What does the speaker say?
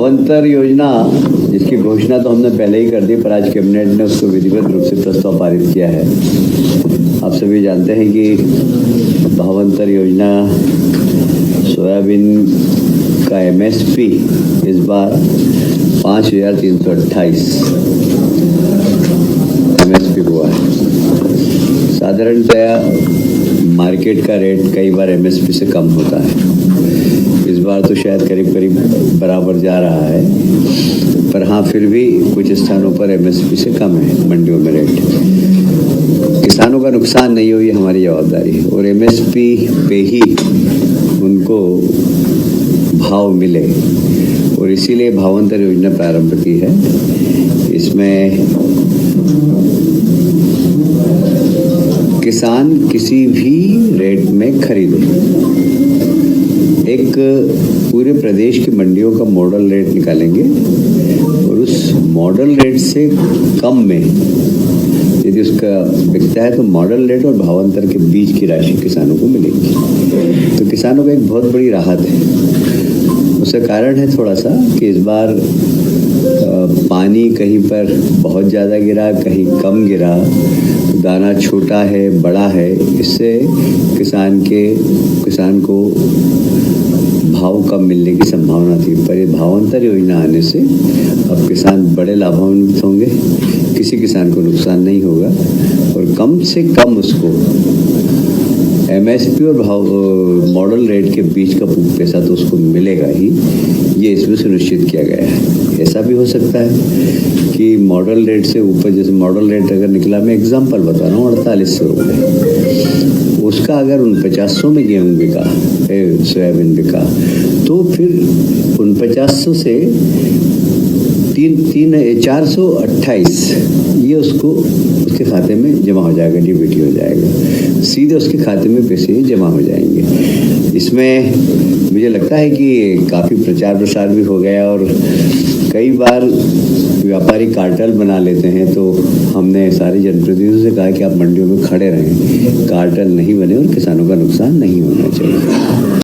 भावांतर योजना जिसकी घोषणा तो हमने पहले ही कर दी, पर आज कैबिनेट ने उसको विधिवत रूप से प्रस्ताव पारित किया है। आप सभी जानते हैं कि भावांतर योजना सोयाबीन का MSP इस बार 5,328 MSP हुआ है। साधारणतया मार्केट का रेट कई बार MSP से कम होता है। इस बार तो शायद करीब करीब बराबर जा रहा है, पर हाँ फिर भी कुछ स्थानों पर MSP से कम है मंडियों में रेट। किसानों का नुकसान नहीं हो, ये हमारी जवाबदारी है और MSP पे ही उनको भाव मिले, और इसीलिए भावांतर योजना प्रारंभ की है। इसमें किसान किसी भी रेट में खरीदे। एक पूरे प्रदेश की मंडियों का मॉडल रेट निकालेंगे और उस मॉडल रेट से कम में यदि उसका बिकता है तो मॉडल रेट और भावांतर के बीच की राशि किसानों को मिलेगी। तो किसानों को एक बहुत बड़ी राहत है। उसका कारण है थोड़ा सा कि इस बार पानी कहीं पर बहुत ज़्यादा गिरा, कहीं कम गिरा, दाना छोटा है बड़ा है, इससे किसान को भाव कम मिलने की संभावना थी। पर ये भावांतर योजना आने से अब किसान बड़े लाभान्वित होंगे, किसी किसान को नुकसान नहीं होगा और कम से कम उसको MSP और मॉडल रेट के बीच का पैसा तो उसको मिलेगा ही, ये इसमें सुनिश्चित किया गया है। ऐसा भी हो सकता है कि मॉडल रेट से ऊपर, जैसे मॉडल रेट अगर निकला, मैं एग्जांपल बता रहा हूँ, 4800 रुपये, उसका अगर 4900 में गेहूँ बिका, सोयाबीन बिका, तो फिर 4900 से 428 ये उसके खाते में जमा हो जाएगा, DBT हो जाएगा, सीधे उसके खाते में पैसे जमा हो जाएंगे। इसमें मुझे लगता है कि काफ़ी प्रचार प्रसार भी हो गया और कई बार व्यापारी कार्टेल बना लेते हैं, तो हमने सारे जनप्रतिनिधियों से कहा कि आप मंडियों में खड़े रहें, कार्टेल नहीं बने और किसानों का नुकसान नहीं होना चाहिए।